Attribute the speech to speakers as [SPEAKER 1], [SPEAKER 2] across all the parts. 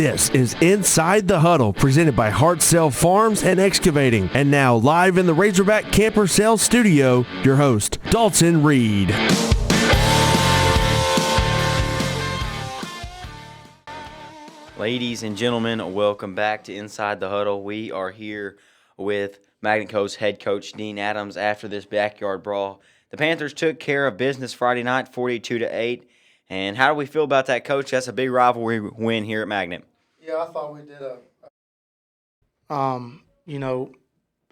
[SPEAKER 1] This is Inside the Huddle, presented by Hartsell Farms and Excavating. And now, live in the Razorback Camper Sales Studio, your host, Dalton Reid.
[SPEAKER 2] Ladies and gentlemen, welcome back to Inside the Huddle. We are here with Magnet Cove's head coach, Dean Adams, after this Backyard Brawl. The Panthers took care of business Friday night, 42-8. And how do we feel about that, Coach? That's a big rivalry win here at Magnet.
[SPEAKER 3] Yeah, I thought we did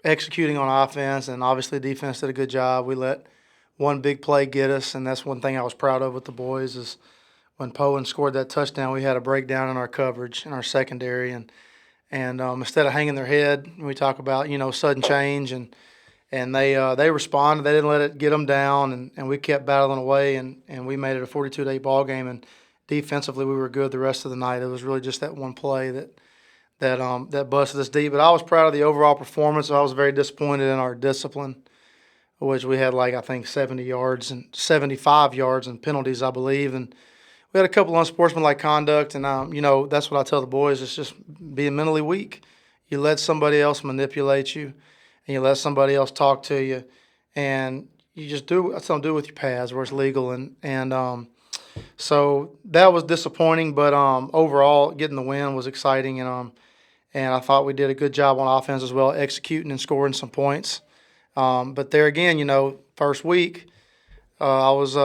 [SPEAKER 3] executing on offense, and obviously defense did a good job. We let one big play get us, and that's one thing I was proud of with the boys is when Poen scored that touchdown, we had a breakdown in our coverage, in our secondary, and instead of hanging their head, we talk about, sudden change, and they responded. They didn't let it get them down, and we kept battling away, and we made it a 42-8 ball game, and defensively we were good the rest of the night. It was really just that one play that busted us deep. But I was proud of the overall performance. I was very disappointed in our discipline, which we had 70 yards and 75 yards and penalties, I believe, and we had a couple of unsportsmanlike conduct, and that's what I tell the boys. It's just being mentally weak. You let somebody else manipulate you, and you let somebody else talk to you, and you just do with your pads where it's legal, and so that was disappointing. But overall, getting the win was exciting, and I thought we did a good job on offense as well, executing and scoring some points. But there again, first week. I was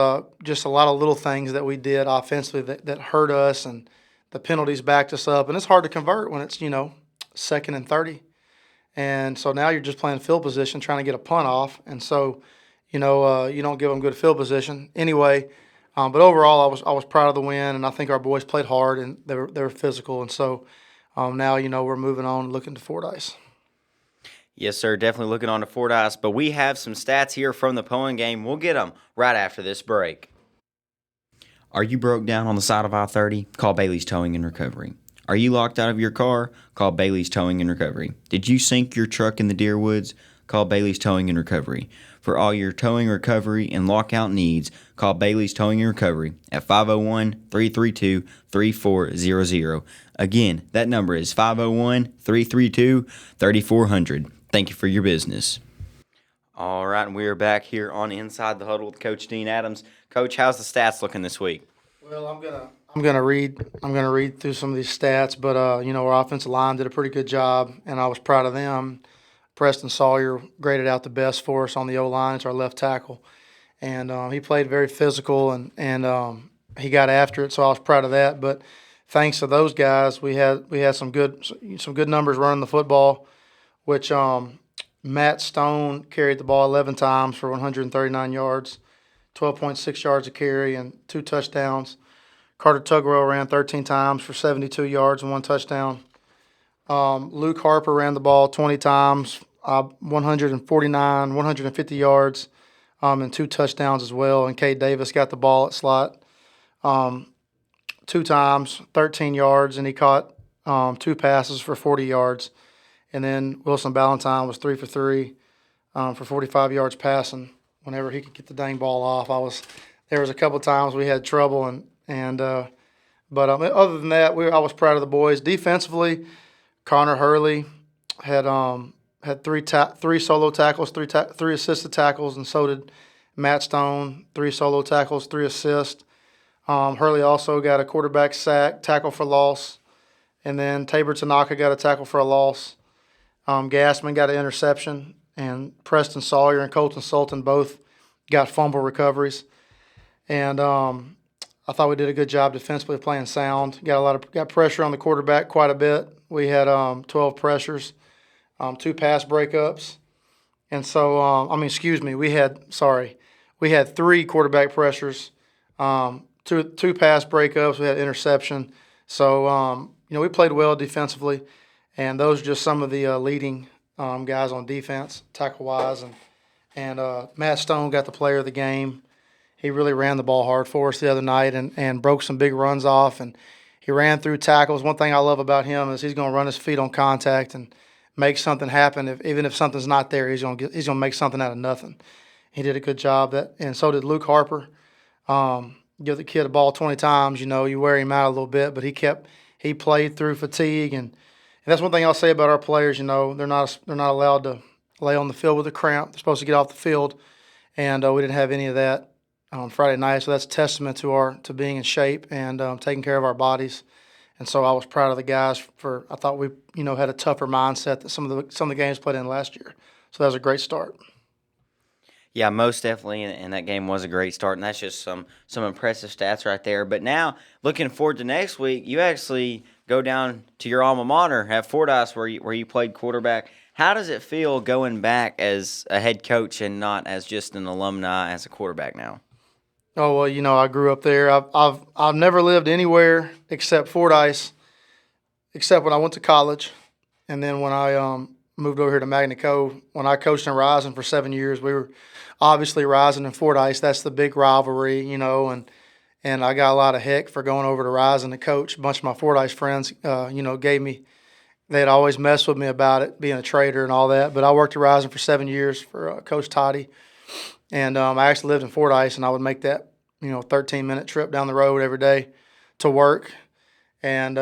[SPEAKER 3] just a lot of little things that we did offensively that hurt us, and the penalties backed us up. And it's hard to convert when it's, 2nd and 30. And so now you're just playing field position, trying to get a punt off. And so, you don't give them good field position. Anyway, but overall, I was proud of the win, and I think our boys played hard, and they were physical. And so now, we're moving on, looking to Fordyce.
[SPEAKER 2] Yes, sir, definitely looking on to Fordyce, but we have some stats here from the Poen game. We'll get them right after this break. Are you broke down on the side of I-30? Call Bailey's Towing and Recovery. Are you locked out of your car? Call Bailey's Towing and Recovery. Did you sink your truck in the deer woods? Call Bailey's Towing and Recovery. For all your towing recovery and lockout needs, call Bailey's Towing and Recovery at 501-332-3400. Again, that number is 501-332-3400. Thank you for your business. All right, and we are back here on Inside the Huddle with Coach Dean Adams. Coach, how's the stats looking this week?
[SPEAKER 3] Well, I'm gonna read through some of these stats, but our offensive line did a pretty good job, and I was proud of them. Preston Sawyer graded out the best for us on the O-line. It's our left tackle, and he played very physical, and he got after it, so I was proud of that. But thanks to those guys, we had some good numbers running the football, which Matt Stone carried the ball 11 times for 139 yards, 12.6 yards a carry, and 2 touchdowns. Carter Tugwell ran 13 times for 72 yards and 1 touchdown. Luke Harper ran the ball 20 times, 150 yards, and 2 touchdowns as well. And Cade Davis got the ball at slot 2 times, 13 yards, and he caught 2 passes for 40 yards. And then Wilson Ballantyne was 3 for 3 for 45 yards passing. Whenever he could get the dang ball off, there was a couple times we had trouble, but other than that, I was proud of the boys. Defensively, Connor Hurley had 3 solo tackles, 3 assisted tackles, and so did Matt Stone, 3 solo tackles, 3 assists. Hurley also got a quarterback sack, tackle for loss, and then Tabor Tanaka got a tackle for a loss. Gassman got an interception, and Preston Sawyer and Colton Sultan both got fumble recoveries. And I thought we did a good job defensively playing sound. Got pressure on the quarterback quite a bit. We had 12 pressures, 2 pass breakups, and so we had 3 quarterback pressures, 2 pass breakups. We had interception. So we played well defensively. And those are just some of the leading guys on defense, tackle-wise. And Matt Stone got the player of the game. He really ran the ball hard for us the other night and broke some big runs off. And he ran through tackles. One thing I love about him is he's going to run his feet on contact and make something happen. Even if something's not there, he's going to make something out of nothing. He did a good job. And so did Luke Harper. Give the kid a ball 20 times, you wear him out a little bit, but he kept he played through fatigue, and that's one thing I'll say about our players. They're not allowed to lay on the field with a cramp. They're supposed to get off the field, and we didn't have any of that on Friday night. So that's a testament to being in shape and taking care of our bodies. And so I was proud of the guys I thought we had a tougher mindset that some of the games played in last year. So that was a great start.
[SPEAKER 2] Yeah, most definitely, and that game was a great start, and that's just some impressive stats right there. But now, looking forward to next week, you actually go down to your alma mater at Fordyce where you played quarterback. How does it feel going back as a head coach and not as just an alumni as a quarterback now?
[SPEAKER 3] Oh well, I grew up there. I've never lived anywhere except Fordyce, except when I went to college, and then when I moved over here to Magnet Cove. When I coached in Rising for 7 years, we were obviously Rising and Fordyce. That's the big rivalry, and I got a lot of heck for going over to Rising to coach. A bunch of my Fordyce friends, gave me. They'd always mess with me about it, being a traitor and all that. But I worked at Rising for 7 years for Coach Toddy. And I actually lived in Fordyce, and I would make that 13-minute trip down the road every day to work, and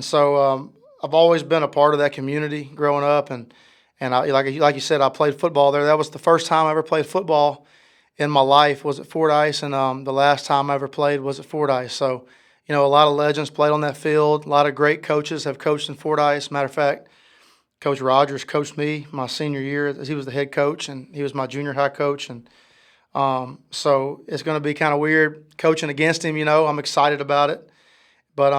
[SPEAKER 3] so I've always been a part of that community growing up, and like you said, I played football there. That was the first time I ever played football in my life was at Fordyce, and the last time I ever played was at Fordyce. So a lot of legends played on that field. A lot of great coaches have coached in Fordyce. Matter of fact, Coach Rogers coached me my senior year. He was the head coach, and he was my junior high coach. And so it's going to be kind of weird coaching against him. I'm excited about it. But,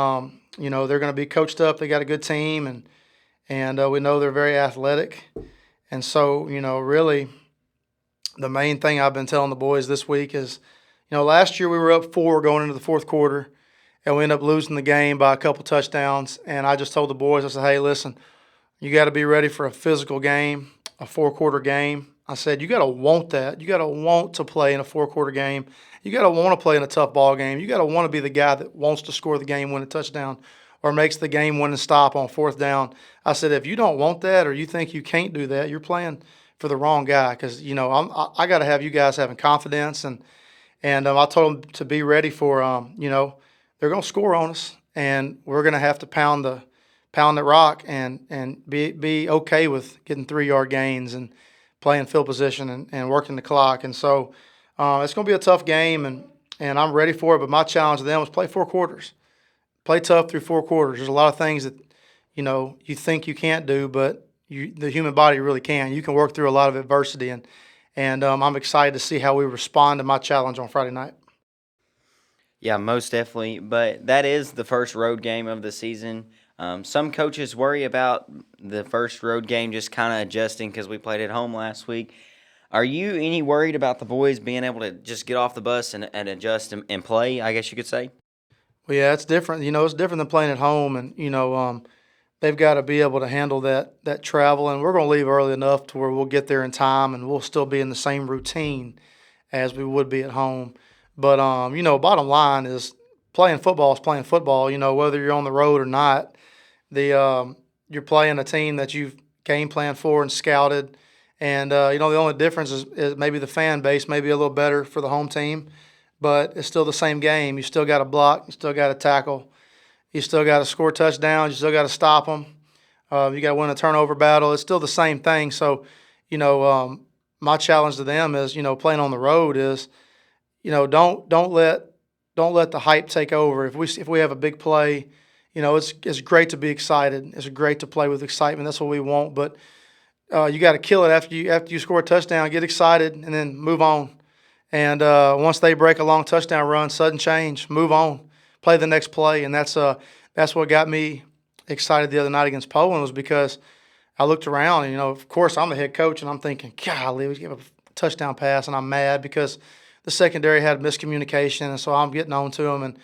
[SPEAKER 3] they're going to be coached up. They got a good team, and we know they're very athletic. And so, really the main thing I've been telling the boys this week is, last year we were up 4 going into the fourth quarter, and we ended up losing the game by a couple touchdowns. And I just told the boys, I said, hey, listen, you got to be ready for a physical game, a 4-quarter game. I said, you got to want that. You got to want to play in a 4-quarter game. You got to want to play in a tough ball game. You got to want to be the guy that wants to score the game-winning touchdown or makes the game-winning stop on 4th down. I said, if you don't want that or you think you can't do that, you're playing for the wrong guy because, I got to have you guys having confidence. And I told them to be ready for, they're going to score on us, and we're going to have to pound the rock and be okay with getting 3-yard gains and playing field position and working the clock. And so it's going to be a tough game, and I'm ready for it. But my challenge to them was play 4 quarters. Play tough through 4 quarters. There's a lot of things that, you think you can't do, but the human body really can. You can work through a lot of adversity, and I'm excited to see how we respond to my challenge on Friday night.
[SPEAKER 2] Yeah, most definitely. But that is the first road game of the season. Some coaches worry about the first road game just kind of adjusting because we played at home last week. Are you any worried about the boys being able to just get off the bus and adjust and play, I guess you could say?
[SPEAKER 3] Well, yeah, it's different. It's different than playing at home, and they've got to be able to handle that travel. And we're going to leave early enough to where we'll get there in time, and we'll still be in the same routine as we would be at home. But bottom line is playing football is playing football. Whether you're on the road or not. You're playing a team that you've game planned for and scouted, and the only difference is maybe the fan base may be a little better for the home team, but it's still the same game. You still got to block, you still got to tackle, you still got to score touchdowns, you still got to stop them. You got to win a turnover battle. It's still the same thing. So, my challenge to them is, playing on the road is, don't let the hype take over. If we have a big play. It's great to be excited. It's great to play with excitement. That's what we want. But you got to kill it after you score a touchdown. Get excited and then move on. And once they break a long touchdown run, sudden change, move on, play the next play. And that's what got me excited the other night against Poland was because I looked around and of course I'm the head coach and I'm thinking, golly, we gave a touchdown pass, and I'm mad because the secondary had miscommunication, and so I'm getting on to them and.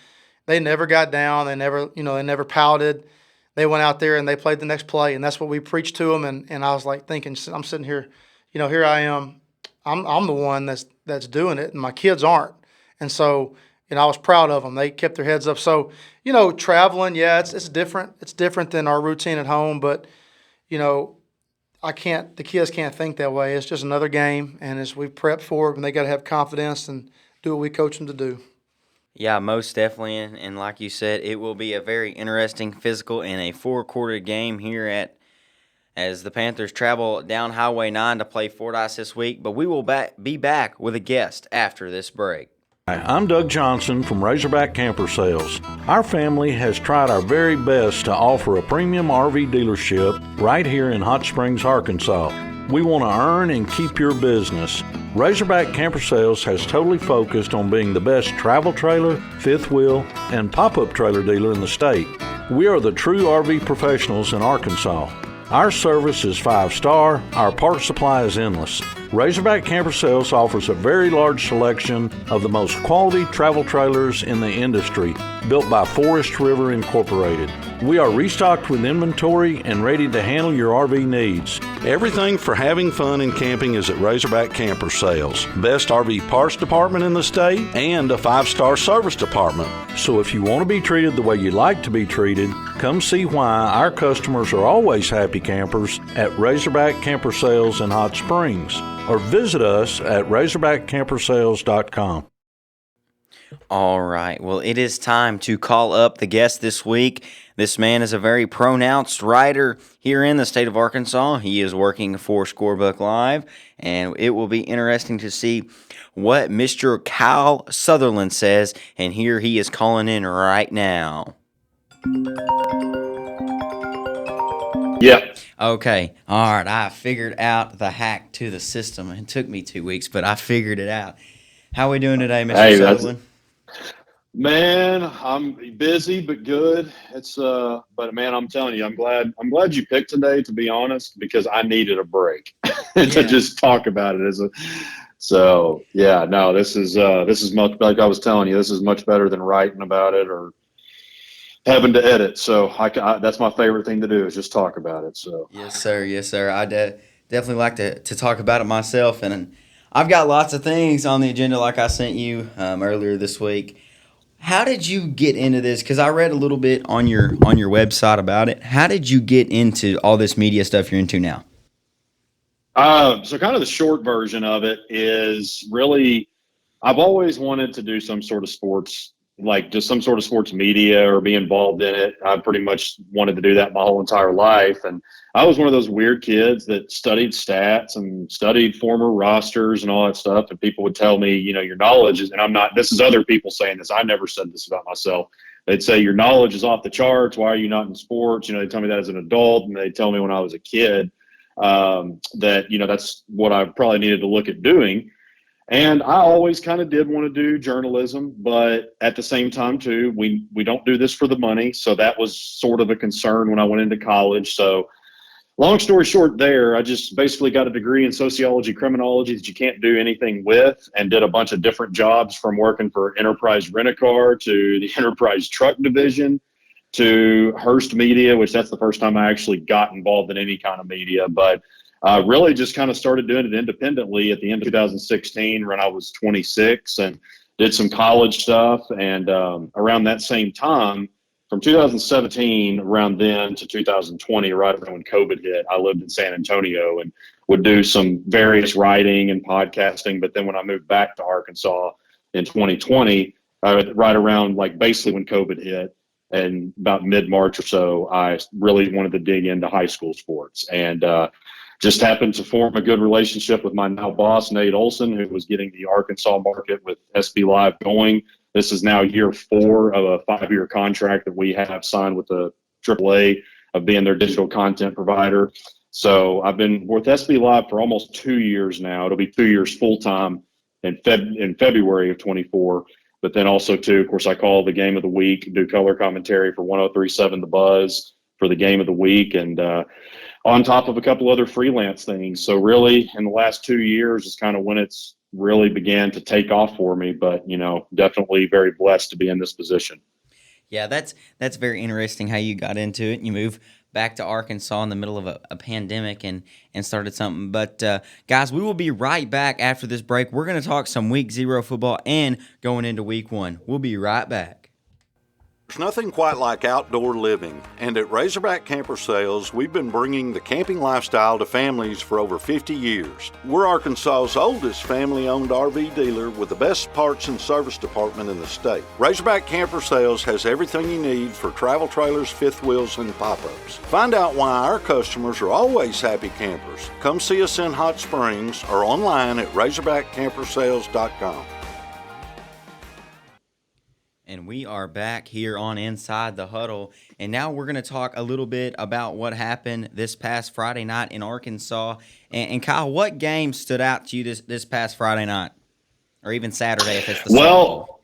[SPEAKER 3] They never got down. They never pouted. They went out there and they played the next play, and that's what we preached to them. And I was like thinking, I'm sitting here, here I am. I'm the one that's doing it, and my kids aren't. And so, I was proud of them. They kept their heads up. So, traveling, yeah, it's different. It's different than our routine at home, but, the kids can't think that way. It's just another game, and we prep for it, and they got to have confidence and do what we coach them to do.
[SPEAKER 2] Yeah, most definitely. And like you said, it will be a very interesting physical and a four-quarter game here as the Panthers travel down Highway 9 to play Fordyce this week. But we will be back with a guest after this break.
[SPEAKER 4] Hi, I'm Doug Johnson from Razorback Camper Sales. Our family has tried our very best to offer a premium RV dealership right here in Hot Springs, Arkansas. We want to earn and keep your business. Razorback Camper Sales has totally focused on being the best travel trailer, fifth wheel, and pop-up trailer dealer in the state. We are the true RV professionals in Arkansas. Our service is 5-star, our parts supply is endless. Razorback Camper Sales offers a very large selection of the most quality travel trailers in the industry, built by Forest River Incorporated. We are restocked with inventory and ready to handle your RV needs. Everything for having fun and camping is at Razorback Camper Sales. Best RV parts department in the state and a 5-star service department. So if you want to be treated the way you like to be treated, come see why our customers are always happy campers at Razorback Camper Sales in Hot Springs, or visit us at razorbackcampersales.com.
[SPEAKER 2] All right. Well, it is time to call up the guest this week. This man is a very pronounced writer here in the state of Arkansas. He is working for Scorebook Live, and it will be interesting to see what Mr. Kyle Sutherland says, and here he is calling in right now.
[SPEAKER 5] Yeah.
[SPEAKER 2] Okay. All right. I figured out the hack to the system. It took me 2 weeks, but I figured it out. How are we doing today, Mr. Sutherland?
[SPEAKER 5] Man, I'm busy but good. But man, I'm telling you, I'm glad you picked today, to be honest, because I needed a break to just talk about it this is much, like I was telling you, this is much better than writing about it or having to edit. So that's my favorite thing to do, is just talk about it. So
[SPEAKER 2] yes, sir. I definitely like to talk about it myself, and I've got lots of things on the agenda, like I sent you earlier this week. How did you get into this? Because I read a little bit on your website about it. How did you get into all this media stuff you're into now?
[SPEAKER 5] So kind of the short version of it is really, I've always wanted to do some sort of sports, like just some sort of sports media or be involved in it. I pretty much wanted to do that my whole entire life. And I was one of those weird kids that studied stats and studied former rosters and all that stuff. And people would tell me, your knowledge is, and I'm not, this is other people saying this. I never said this about myself. They'd say, your knowledge is off the charts. Why are you not in sports? They tell me that as an adult, and they tell me when I was a kid that, that's what I probably needed to look at doing. And I always kind of did want to do journalism, but at the same time too, we don't do this for the money. So that was sort of a concern when I went into college. So long story short there, I just basically got a degree in sociology, criminology that you can't do anything with, and did a bunch of different jobs, from working for Enterprise Rent-A-Car to the Enterprise Truck Division to Hearst Media, which that's the first time I actually got involved in any kind of media. But really just kind of started doing it independently at the end of 2016 when I was 26, and did some college stuff. And around that same time, from 2017 around then to 2020, right around when COVID hit, I lived in San Antonio and would do some various writing and podcasting. But then when I moved back to Arkansas in 2020, right around like basically when COVID hit, and about mid-March or so, I really wanted to dig into high school sports, and just happened to form a good relationship with my now boss, Nate Olson, who was getting the Arkansas market with SBLive going. This is now year 4 of a 5-year contract that we have signed with the AAA of being their digital content provider. So I've been with SBLive for almost 2 years now. It'll be 2 years full-time in February of 24. But then also, too, of course, I call the game of the week, do color commentary for 103.7 The Buzz for the game of the week, and on top of a couple other freelance things. So really, in the last 2 years is kind of when it's really began to take off for me. But, definitely very blessed to be in this position.
[SPEAKER 2] Yeah, that's very interesting how you got into it. You moved back to Arkansas in the middle of a pandemic and started something. But, guys, we will be right back after this break. We're going to talk some Week 0 football and going into Week 1. We'll be right back.
[SPEAKER 4] There's nothing quite like outdoor living, and at Razorback Camper Sales, we've been bringing the camping lifestyle to families for over 50 years. We're Arkansas's oldest family-owned RV dealer with the best parts and service department in the state. Razorback Camper Sales has everything you need for travel trailers, fifth wheels, and pop-ups. Find out why our customers are always happy campers. Come see us in Hot Springs or online at razorbackcampersales.com.
[SPEAKER 2] And we are back here on Inside the Huddle, and now we're going to talk a little bit about what happened this past Friday night in Arkansas. And Kyle, what game stood out to you this past Friday night, or even Saturday if it's the Salt Bowl?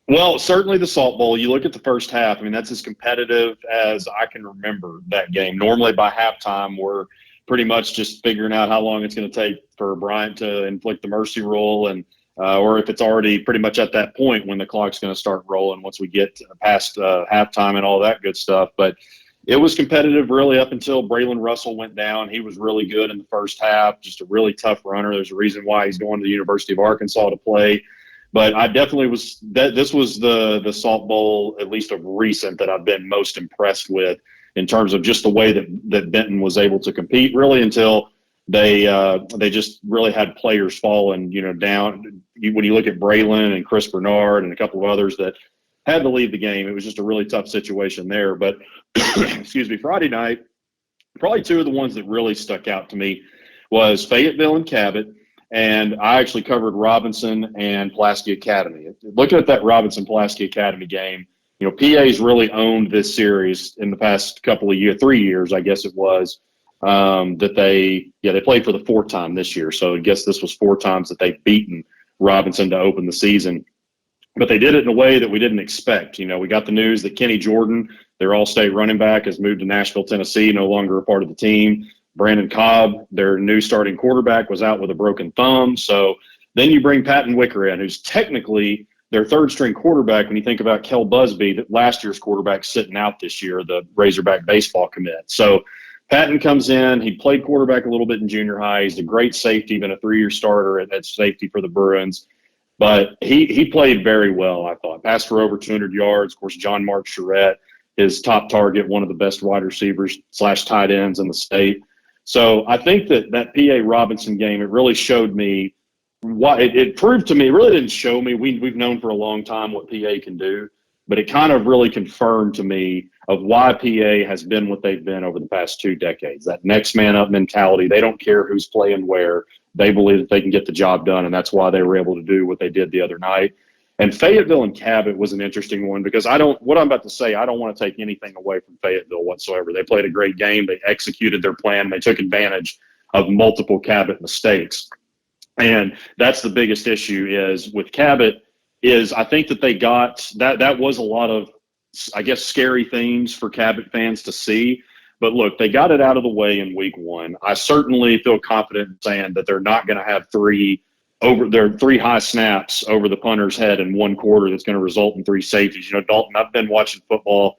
[SPEAKER 5] Well, certainly the Salt Bowl. You look at the first half. I mean, that's as competitive as I can remember that game. Normally by halftime, we're pretty much just figuring out how long it's going to take for Bryant to inflict the mercy rule, and or if it's already pretty much at that point when the clock's going to start rolling once we get past halftime and all that good stuff. But it was competitive really up until Braylon Russell went down. He was really good in the first half, just a really tough runner. There's a reason why he's going to the University of Arkansas to play. But I definitely was – this was the Salt Bowl, at least of recent, that I've been most impressed with in terms of just the way that Benton was able to compete really until – They just really had players falling, down. When you look at Braylon and Chris Bernard and a couple of others that had to leave the game, it was just a really tough situation there. But, excuse me, Friday night, probably two of the ones that really stuck out to me was Fayetteville and Cabot, and I actually covered Robinson and Pulaski Academy. Looking at that Robinson-Pulaski Academy game, PA's really owned this series in the past couple of years, 3 years, I guess it was. That they played for the fourth time this year. So I guess this was 4 times that they've beaten Robinson to open the season. But they did it in a way that we didn't expect. We got the news that Kenny Jordan, their all-state running back, has moved to Nashville, Tennessee, no longer a part of the team. Brandon Cobb, their new starting quarterback, was out with a broken thumb. So then you bring Patton Wicker in, who's technically their third-string quarterback when you think about Kel Busby, that last year's quarterback sitting out this year, the Razorback baseball commit. So Patton comes in. He played quarterback a little bit in junior high. He's a great safety, been a 3-year starter at safety for the Bruins. But he played very well, I thought. Passed for over 200 yards. Of course, John Mark Charette, his top target, one of the best wide receivers / tight ends in the state. So I think that PA Robinson game, it really showed me what it proved to me. It really didn't show me. We've known for a long time what PA can do. But it kind of really confirmed to me of why PA has been what they've been over the past 2 decades. That next man up mentality. They don't care who's playing where. They believe that they can get the job done, and that's why they were able to do what they did the other night. And Fayetteville and Cabot was an interesting one because what I'm about to say, I don't want to take anything away from Fayetteville whatsoever. They played a great game. They executed their plan. They took advantage of multiple Cabot mistakes. And that's the biggest issue is with Cabot is I think that they got that was a lot of, I guess, scary things for Cabot fans to see. But look, they got it out of the way in week 1. I certainly feel confident in saying that they're not going to have 3 high snaps over the punter's head in 1 quarter that's going to result in 3 safeties. Dalton, I've been watching football.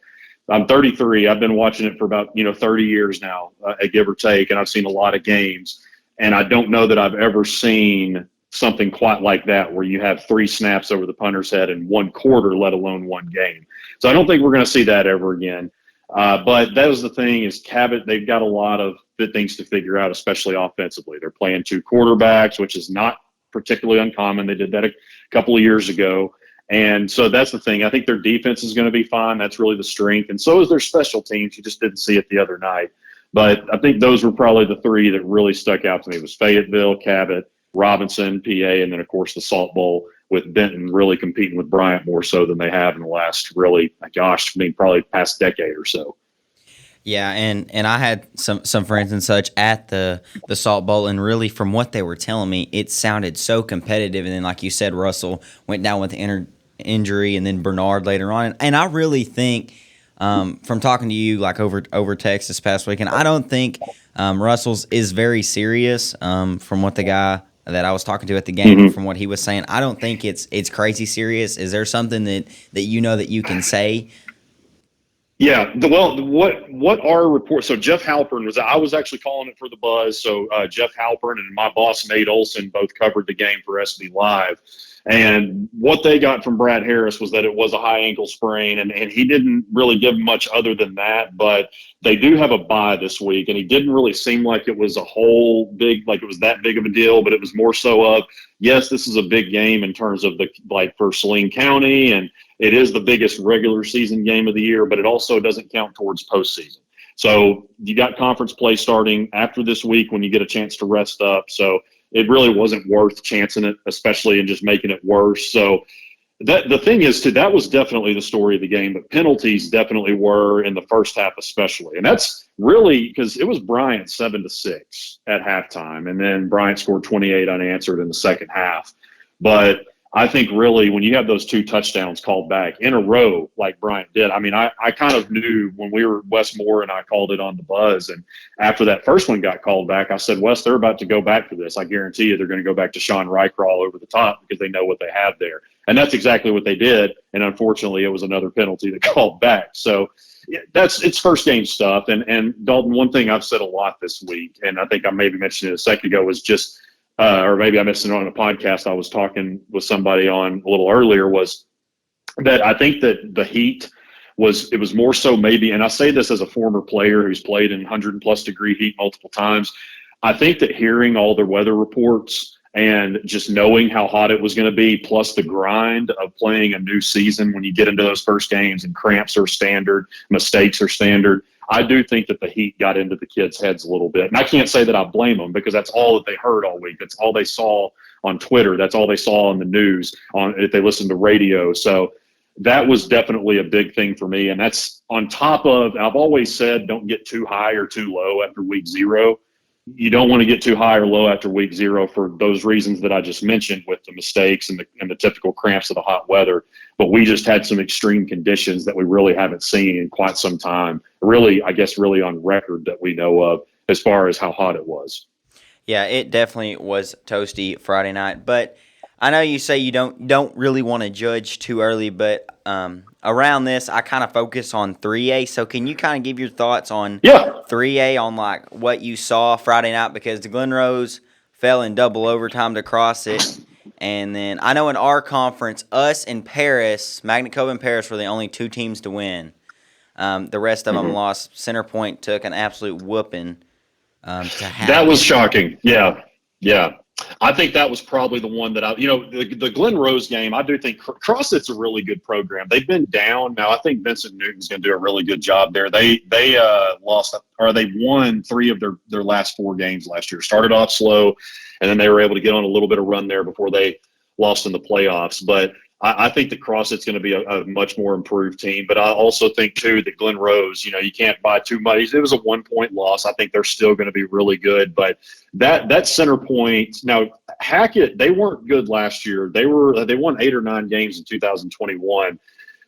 [SPEAKER 5] I'm 33. I've been watching it for about 30 years now, give or take, and I've seen a lot of games. And I don't know that I've ever seen something quite like that where you have 3 snaps over the punter's head in 1 quarter, let alone 1 game. So I don't think we're going to see that ever again. But that was the thing is Cabot, they've got a lot of good things to figure out, especially offensively. They're playing 2 quarterbacks, which is not particularly uncommon. They did that a couple of years ago. And so that's the thing. I think their defense is going to be fine. That's really the strength. And so is their special teams. You just didn't see it the other night. But I think those were probably the 3 that really stuck out to me. It was Fayetteville, Cabot, Robinson, PA, and then, of course, the Salt Bowl with Benton really competing with Bryant more so than they have in the last probably past decade or so.
[SPEAKER 2] Yeah, and I had some friends and such at the Salt Bowl, and really from what they were telling me, it sounded so competitive. And then, like you said, Russell went down with the injury, and then Bernard later on. And I really think from talking to you like over text this past weekend, I don't think Russell's is very serious from what the guy that I was talking to at the game, from what he was saying. I don't think it's crazy serious. Is there something that that you can say?
[SPEAKER 5] Yeah, well, what our report? So Jeff Halpern I was actually calling it for the Buzz. So Jeff Halpern and my boss Nate Olson both covered the game for SBLive, And what they got from Brad Harris was that it was a high ankle sprain, and he didn't really give much other than that. But they do have a bye this week, and he didn't really seem like it was like it was that big of a deal, but it was more so of, yes, this is a big game in terms of for Saline County, and it is the biggest regular season game of the year, but it also doesn't count towards postseason. So you got conference play starting after this week when you get a chance to rest up. So it really wasn't worth chancing it, especially in just making it worse. So the thing is, too, that was definitely the story of the game, but penalties definitely were in the first half especially. And that's really because it was Bryant 7-6 at halftime, and then Bryant scored 28 unanswered in the second half. But I think really when you have those 2 touchdowns called back in a row like Bryant did, I mean, I kind of knew when we were Westmore and I called it on the buzz. And after that first one got called back, I said, Wes, they're about to go back to this. I guarantee you they're going to go back to Sean Rycrawl over the top because they know what they have there. And that's exactly what they did. And unfortunately, it was another penalty that called back. So it's first game stuff. And Dalton, one thing I've said a lot this week, and I think I maybe mentioned it a second ago, was just or maybe I mentioned it on a podcast I was talking with somebody on a little earlier, was that I think that the heat was more so maybe, and I say this as a former player who's played in 100+ degree heat multiple times, I think that hearing all the weather reports and just knowing how hot it was going to be, plus the grind of playing a new season when you get into those first games and cramps are standard, mistakes are standard, I do think that the heat got into the kids' heads a little bit. And I can't say that I blame them because that's all that they heard all week. That's all they saw on Twitter. That's all they saw on the news, if they listened to radio. So that was definitely a big thing for me. And that's on top of, I've always said, don't get too high or too low after week 0. You don't want to get too high or low after week 0 for those reasons that I just mentioned with the mistakes and the typical cramps of the hot weather. But we just had some extreme conditions that we really haven't seen in quite some time. Really, I guess, really on record that we know of as far as how hot it was.
[SPEAKER 2] Yeah, it definitely was toasty Friday night. But I know you say you don't really want to judge too early, but around this, I kind of focus on 3A. So can you kind of give your thoughts on 3A, on like what you saw Friday night? Because the Glen Rose fell in double overtime to cross it. And then I know in our conference, us and Paris, Magnet Cove and Paris were the only 2 teams to win. The rest of them lost. Center Point took an absolute whooping to have.
[SPEAKER 5] That was shocking. Yeah. I think that was probably the one that the Glen Rose game, I do think CrossFit's a really good program. They've been down. Now, I think Vincent Newton's going to do a really good job there. They won 3 of their last 4 games last year. Started off slow, and then they were able to get on a little bit of run there before they lost in the playoffs. But I think that CrossFit's going to be a much more improved team. But I also think, too, that Glen Rose, you can't buy too much. It was a 1-point loss. I think they're still going to be really good. But that Center Point, now Hackett, they weren't good last year. They won 8 or 9 games in 2021.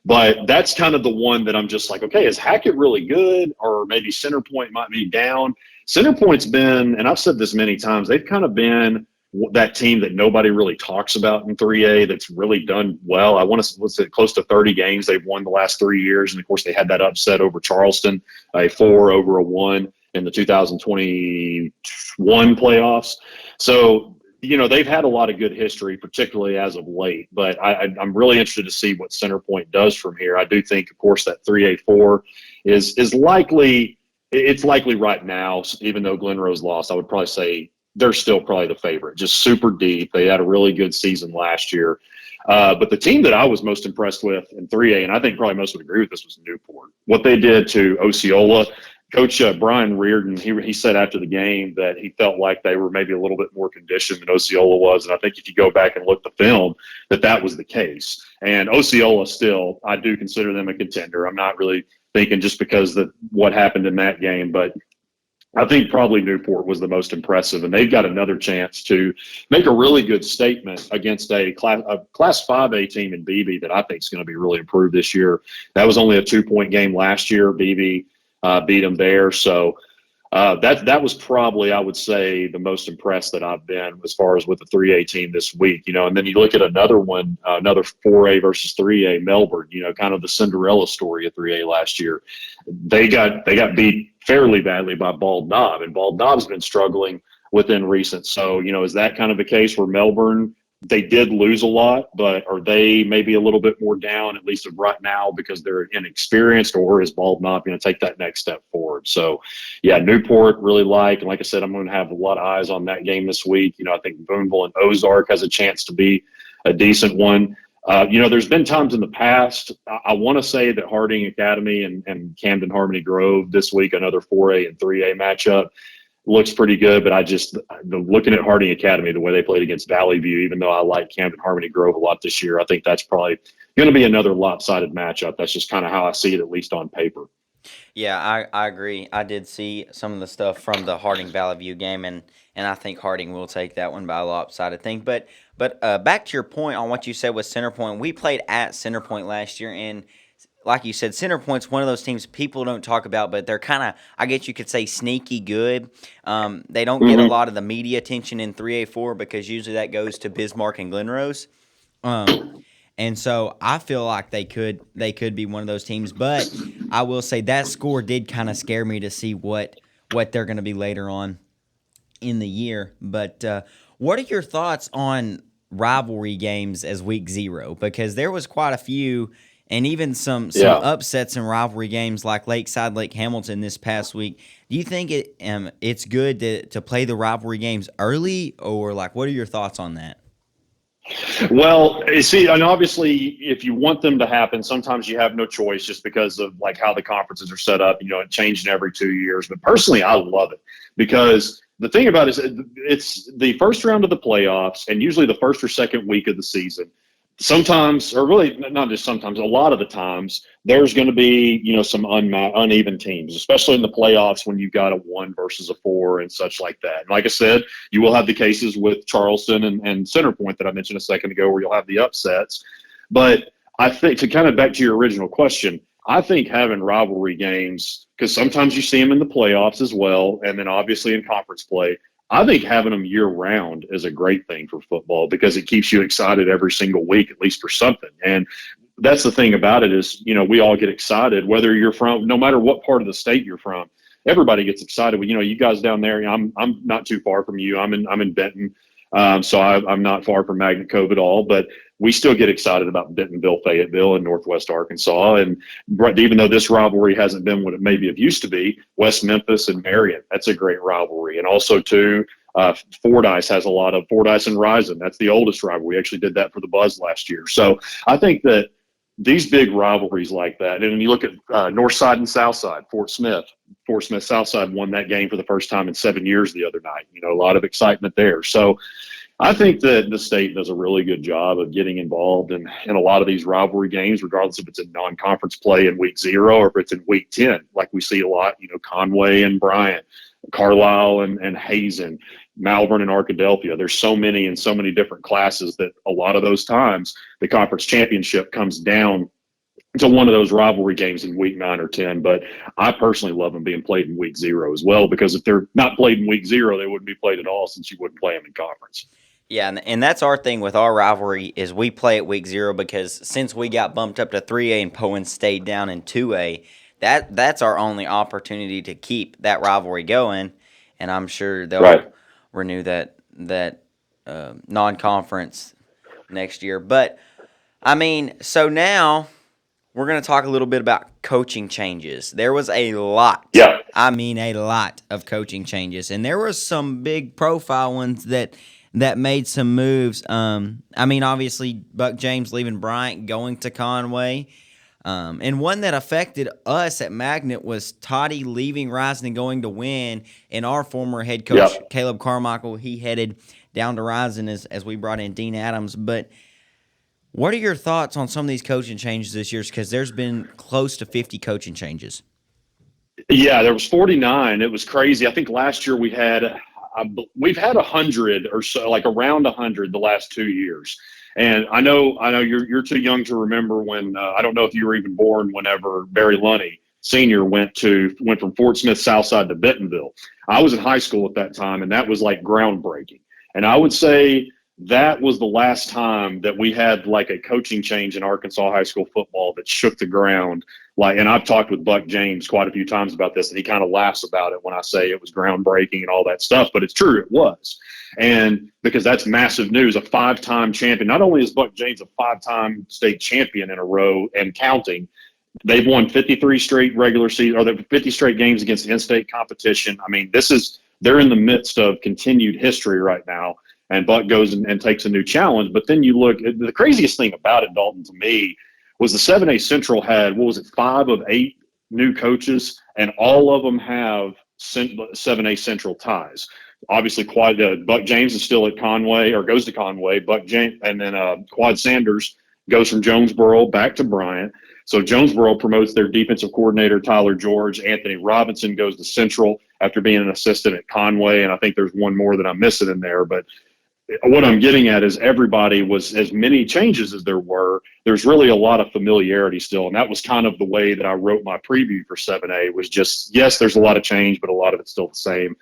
[SPEAKER 5] But that's kind of the one that I'm just like, okay, is Hackett really good? Or maybe Center Point might be down. Center Point's been, and I've said this many times, they've kind of been that team that nobody really talks about in 3A that's really done well. I want to say close to 30 games they've won the last 3 years. And, of course, they had that upset over Charleston, a 4 over a 1 in the 2021 playoffs. So, they've had a lot of good history, particularly as of late. But I'm really interested to see what Center Point does from here. I do think, of course, that 3A-4 is likely – it's likely right now, even though Glen Rose lost, I would probably say – they're still probably the favorite, just super deep. They had a really good season last year. But the team that I was most impressed with in 3A, and I think probably most would agree with this, was Newport. What they did to Osceola, Coach Brian Reardon, he said after the game that he felt like they were maybe a little bit more conditioned than Osceola was. And I think if you go back and look at the film, that was the case. And Osceola still, I do consider them a contender. I'm not really thinking just because of what happened in that game, but I think probably Newport was the most impressive, and they've got another chance to make a really good statement against a Class 5A team in BB that I think is going to be really improved this year. That was only a 2-point game last year. BB beat them there. So that was probably, I would say, the most impressed that I've been as far as with the 3A team this week. And then you look at another one, another 4A versus 3A, Melbourne, kind of the Cinderella story of 3A last year. They got beat fairly badly by Bald Knob, and Bald Knob's been struggling within recent. So, is that kind of the case where Melbourne they did lose a lot, but are they maybe a little bit more down, at least of right now, because they're inexperienced, or is Bald-Knob going to take that next step forward? So, yeah, Newport really and like I said, I'm going to have a lot of eyes on that game this week. I think Boonville and Ozark has a chance to be a decent one. There's been times in the past, I want to say that Harding Academy and Camden Harmony Grove this week, another 4A and 3A matchup, looks pretty good, but looking at Harding Academy, the way they played against Valley View, even though I like Camden Harmony Grove a lot this year, I think that's probably going to be another lopsided matchup. That's just kind of how I see it, at least on paper.
[SPEAKER 2] Yeah, I agree. I did see some of the stuff from the Harding Valley View game, and I think Harding will take that one by a lopsided thing. But back to your point on what you said with Centerpoint, we played at Centerpoint last year, and like you said, Centerpoint's one of those teams people don't talk about, but they're kind of, I guess you could say, sneaky good. They don't get a lot of the media attention in 3A4 because usually that goes to Bismarck and Glenrose. And so I feel like they could be one of those teams. But I will say that score did kind of scare me to see what they're going to be later on in the year. But what are your thoughts on rivalry games as week 0? Because there was quite a few, and even some upsets in rivalry games like Lakeside, Lake Hamilton this past week. Do you think it's good to play the rivalry games early, or like what are your thoughts on that?
[SPEAKER 5] Well, you see, and obviously, if you want them to happen, sometimes you have no choice just because of like how the conferences are set up. It changing every 2 years. But personally, I love it because the thing about it is it's the first round of the playoffs and usually the first or second week of the season. Sometimes, or really not just sometimes, a lot of the times, there's going to be, some uneven teams, especially in the playoffs when you've got a 1 versus a 4 and such like that. And like I said, you will have the cases with Charleston and Centerpoint that I mentioned a second ago where you'll have the upsets. But I think, to kind of back to your original question, I think having rivalry games, because sometimes you see them in the playoffs as well, and then obviously in conference play, I think having them year-round is a great thing for football because it keeps you excited every single week, at least for something. And that's the thing about it is, we all get excited, whether you're from – no matter what part of the state you're from, everybody gets excited. Well, you guys down there, I'm not too far from you. I'm in Benton, so I'm not far from Magnet Cove at all. But we still get excited about Bentonville, Fayetteville, and Northwest Arkansas. And even though this rivalry hasn't been what it maybe have used to be, West Memphis and Marion, that's a great rivalry. And also, too, Fordyce has a lot of – Fordyce and Rison, that's the oldest rivalry. We actually did that for the Buzz last year. So I think that these big rivalries like that, and when you look at North Side and South Side, Fort Smith South Side won that game for the first time in 7 years the other night. A lot of excitement there. So I think that the state does a really good job of getting involved in a lot of these rivalry games, regardless if it's in non-conference play in week 0 or if it's in week 10, like we see a lot, Conway and Bryant, Carlisle and Hazen, Malvern and Arkadelphia. There's so many and so many different classes that a lot of those times the conference championship comes down to one of those rivalry games in week 9 or 10. But I personally love them being played in week 0 as well, because if they're not played in week 0, they wouldn't be played at all since you wouldn't play them in conference.
[SPEAKER 2] Yeah, and that's our thing with our rivalry is we play at week 0 because since we got bumped up to 3A and Poen stayed down in 2A, that's our only opportunity to keep that rivalry going, and I'm sure they'll renew that non-conference next year. But, so now we're going to talk a little bit about coaching changes. There was a lot.
[SPEAKER 5] Yeah.
[SPEAKER 2] A lot of coaching changes, and there were some big profile ones that made some moves. Obviously, Buck James leaving Bryant, going to Conway. And one that affected us at Magnet was Toddy leaving Rison and going to Win. And our former head coach, Caleb Carmichael, he headed down to Rison as we brought in Dean Adams. But what are your thoughts on some of these coaching changes this year? Because there's been close to 50 coaching changes.
[SPEAKER 5] Yeah, there was 49. It was crazy. I think last year we've had 100 or so, like around 100 the last 2 years. And I know you're too young to remember when I don't know if you were even born whenever Barry Lunny Sr. went from Fort Smith Southside to Bentonville. I was in high school at that time, and that was like groundbreaking. And I would say that was the last time that we had like a coaching change in Arkansas high school football that shook the ground Like, and I've talked with Buck James quite a few times about this, and he kind of laughs about it when I say it was groundbreaking and all that stuff, but it's true, it was. And because that's massive news, a 5-time champion. Not only is Buck James a 5-time state champion in a row and counting, they've won 53 straight regular season, or 50 straight games against in-state competition. I mean, they're in the midst of continued history right now, and Buck goes and takes a new challenge. But then you look, the craziest thing about it, Dalton, to me, was the 7A Central had, 5 of 8 new coaches, and all of them have 7A Central ties. Obviously, Buck James is still at Conway, or goes to Conway. Buck James, and then Quad Sanders goes from Jonesboro back to Bryant. So Jonesboro promotes their defensive coordinator, Tyler George. Anthony Robinson goes to Central after being an assistant at Conway, and I think there's one more that I'm missing in there. But what I'm getting at is everybody was, as many changes as there were, there's really a lot of familiarity still. And that was kind of the way that I wrote my preview for 7A, was just, yes, there's a lot of change, but a lot of it's still the same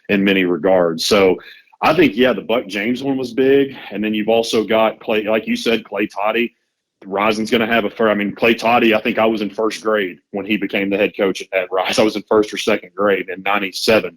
[SPEAKER 5] in many regards. So I think, the Buck James one was big. And then you've also got Clay, like you said, Clay Toddy. Rising's going to have Clay Toddy, I think I was in first grade when he became the head coach at Rise. I was in first or second grade in 97.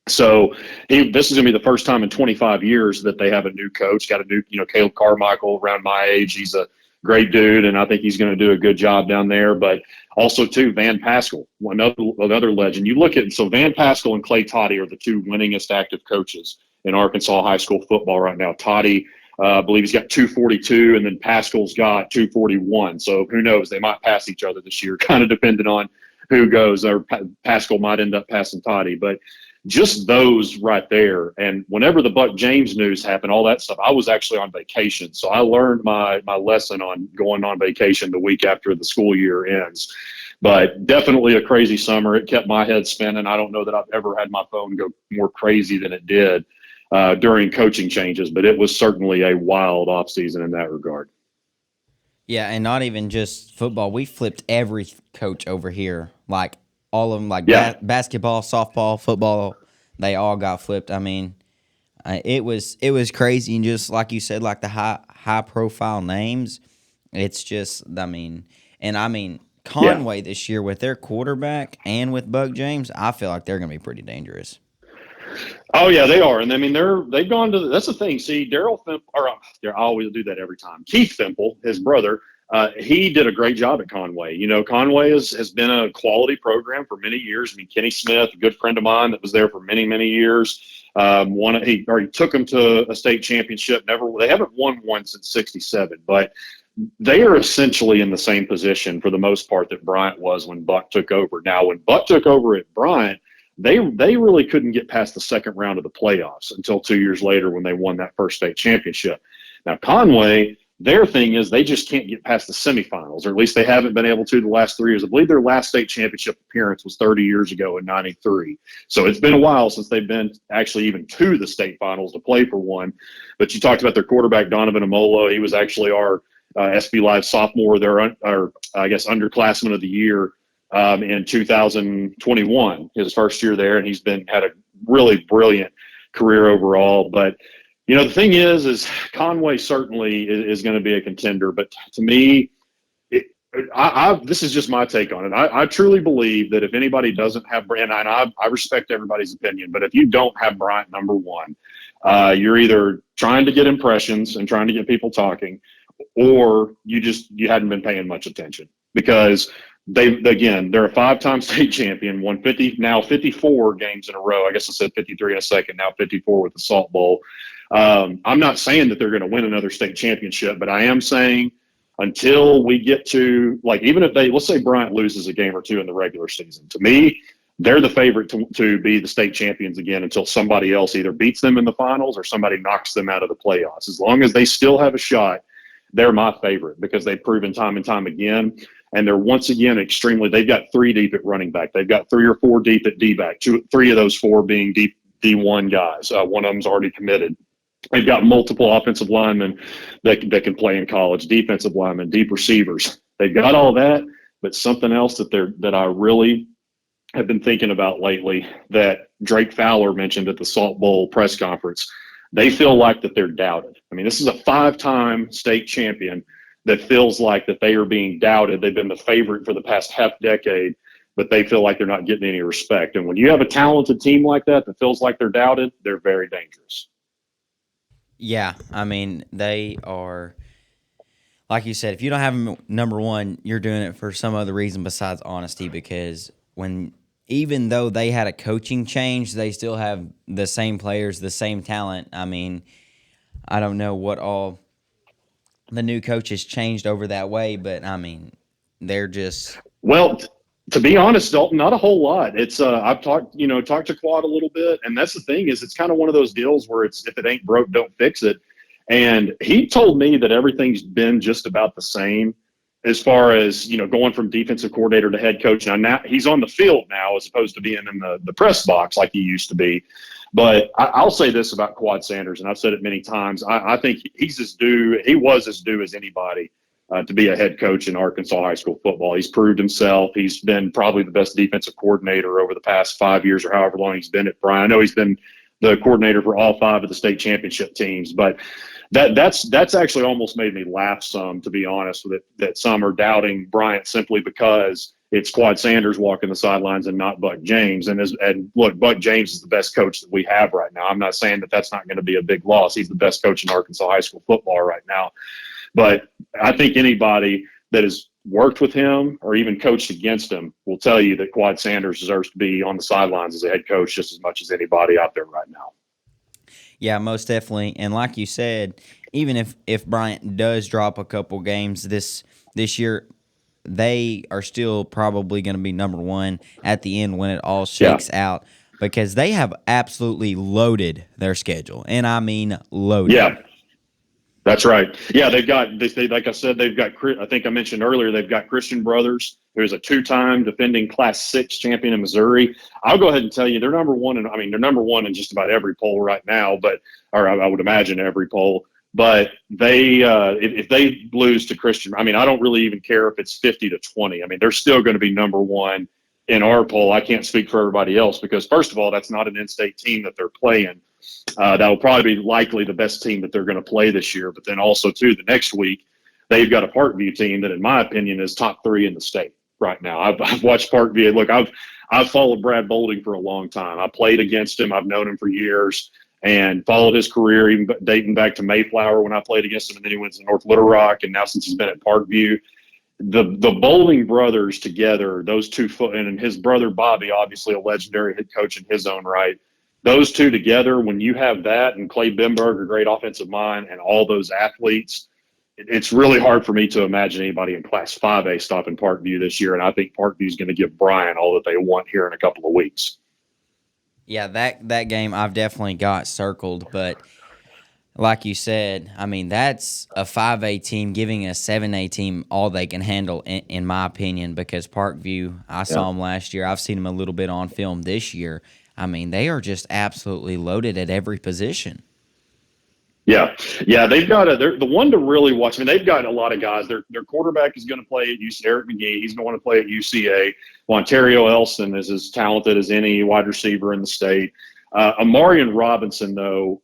[SPEAKER 5] So this is going to be the first time in 25 years that they have a new coach, got a new, Caleb Carmichael around my age. He's a great dude, and I think he's going to do a good job down there. But also, too, Van Pascal, another legend. You look at, so Van Pascal and Clay Toddy are the two winningest active coaches in Arkansas high school football right now. Toddy, I believe he's got 242, and then Pascal's got 241. So who knows? They might pass each other this year, kind of depending on who goes. Or Pascal might end up passing Toddy. But just those right there. And whenever the Buck James news happened, all that stuff, I was actually on vacation. So I learned my lesson on going on vacation the week after the school year ends. But definitely a crazy summer. It kept my head spinning. I don't know that I've ever had my phone go more crazy than it did during coaching changes, but it was certainly a wild offseason in that regard.
[SPEAKER 2] Yeah, and not even just football. We flipped every coach over here, like all of them, like basketball, softball, football. They all got flipped. I mean, it was crazy, and just like you said, like the high profile names. It's just, Conway this year with their quarterback and with Buck James, I feel like they're going to be pretty dangerous.
[SPEAKER 5] Oh yeah, they are, and I mean they've gone to. That's the thing. See, Daryl Thimple, I always do that every time. Keith Thimple, his brother, he did a great job at Conway. Conway has been a quality program for many years. I mean, Kenny Smith, a good friend of mine that was there for many, many years. He took them to a state championship. They haven't won one since '67, but they are essentially in the same position for the most part that Bryant was when Buck took over. Now, when Buck took over at Bryant, they really couldn't get past the second round of the playoffs until 2 years later when they won that first state championship. Now, Conway, their thing is they just can't get past the semifinals, or at least they haven't been able to the last 3 years. I believe their last state championship appearance was 30 years ago in '93. So it's been a while since they've been actually even to the state finals to play for one. But you talked about their quarterback, Donovan Amolo. He was actually our SBLive sophomore, underclassman of the year in 2021, his first year there, and he's had a really brilliant career overall. But the thing is Conway certainly is going to be a contender. But to me, this is just my take on it. I truly believe that if anybody doesn't have Bryant, and I respect everybody's opinion, but if you don't have Bryant number one, you're either trying to get impressions and trying to get people talking, or you hadn't been paying much attention, because they're a 5-time state champion, won 54 games in a row. I guess I said 53 in a second, now 54 with the Salt Bowl. I'm not saying that they're going to win another state championship, but I am saying until we get to, even if let's say Bryant loses a game or two in the regular season, to me, they're the favorite to be the state champions again until somebody else either beats them in the finals or somebody knocks them out of the playoffs. As long as they still have a shot, they're my favorite, because they've proven time and time again. And they're once again they've got 3 deep at running back. They've got 3 or 4 deep at D-back, 3 of those 4 being D1 guys. One of them's already committed. They've got multiple offensive linemen that can play in college, defensive linemen, deep receivers. They've got all that, but something else that I really have been thinking about lately that Drake Fowler mentioned at the Salt Bowl press conference. They feel like that they're doubted. I mean, this is a 5-time state champion that feels like that they are being doubted. They've been the favorite for the past half decade, but they feel like they're not getting any respect. And when you have a talented team like that feels like they're doubted, they're very dangerous.
[SPEAKER 2] Yeah, I mean, they are, like you said, if you don't have them number one, you're doing it for some other reason besides honesty, because even though they had a coaching change, they still have the same players, the same talent. I mean, I don't know what all the new coaches changed over that way, but I mean, they're just.
[SPEAKER 5] Well, to be honest, Dalton, not a whole lot. It's I've talked to Quad a little bit, and that's the thing is it's kind of one of those deals where it's if it ain't broke, don't fix it. And he told me that everything's been just about the same as far as going from defensive coordinator to head coach. Now he's on the field now as opposed to being in the press box like he used to be. But I'll say this about Quad Sanders, and I've said it many times. I think he's as due. He was as due as anybody to be a head coach in Arkansas high school football. He's proved himself. He's been probably the best defensive coordinator over the past 5 years or however long he's been at Bryant. I know he's been the coordinator for all 5 of the state championship teams, but that's actually almost made me laugh some, to be honest with it, that some are doubting Bryant simply because it's Quad Sanders walking the sidelines and not Buck James. And look, Buck James is the best coach that we have right now. I'm not saying that that's not going to be a big loss. He's the best coach in Arkansas high school football right now. But I think anybody that has worked with him or even coached against him will tell you that Quad Sanders deserves to be on the sidelines as a head coach just as much as anybody out there right now.
[SPEAKER 2] Yeah, most definitely. And like you said, even if Bryant does drop a couple games this year, they are still probably going to be number one at the end when it all shakes out, because they have absolutely loaded their schedule. And I mean loaded.
[SPEAKER 5] Yeah. That's right. Yeah, they've got, like I said, they've got, I think I mentioned earlier, they've got Christian Brothers, who's a 2-time defending Class 6 champion in Missouri. I'll go ahead and tell you they're number one. And I mean, they're number one in just about every poll right now, or I would imagine every poll. But they, if they lose to Christian, I mean, I don't really even care if it's 50-20. I mean, they're still going to be number one in our poll. I can't speak for everybody else because, first of all, that's not an in-state team that they're playing. That'll probably be likely the best team that they're going to play this year. But then also, too, the next week, they've got a Parkview team that, in my opinion, is top 3 in the state right now. I've watched Parkview. Look, I've followed Brad Bolding for a long time. I played against him. I've known him for years and followed his career, even dating back to Mayflower when I played against him. And then he went to North Little Rock. And now since he's been at Parkview, the Bolding brothers together, those two, and his brother Bobby, obviously a legendary head coach in his own right, those two together, when you have that and Clay Bimberg, a great offensive mind, and all those athletes, it's really hard for me to imagine anybody in Class 5A stopping Parkview this year. And I think Parkview is going to give Bryant all that they want here in a couple of weeks.
[SPEAKER 2] Yeah, that game I've definitely got circled. But like you said, I mean, that's a 5A team giving a 7A team all they can handle, in my opinion, because Parkview, I saw them last year. I've seen them a little bit on film this year. I mean, they are just absolutely loaded at every position.
[SPEAKER 5] Yeah, they've got they're the one to really watch. I mean, they've got a lot of guys. Their quarterback is going to play at UC. Eric McGee, he's going to play at UCA. Ontario Elson is as talented as any wide receiver in the state. Amarian Robinson, though,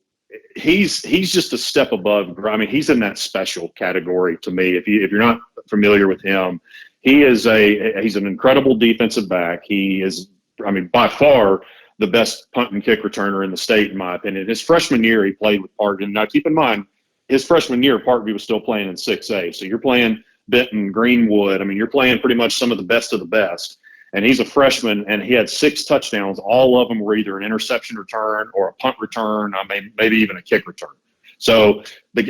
[SPEAKER 5] he's just a step above. I mean, he's in that special category to me. If you're not familiar with him, he's an incredible defensive back. He is, I mean, by far the best punt and kick returner in the state, in my opinion. His freshman year, he played with Parkview. Now, keep in mind, his freshman year, Parkview was still playing in 6A. So you're playing Benton, Greenwood. I mean, you're playing pretty much some of the best. And he's a freshman, and he had 6 touchdowns. All of them were either an interception return or a punt return, I mean, maybe even a kick return. So,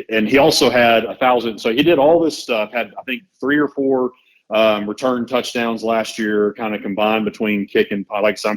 [SPEAKER 5] and he also had 1,000. So he did all this stuff, had, I think, 3 or 4 return touchdowns last year, kind of combined between kick and punt. Like I said,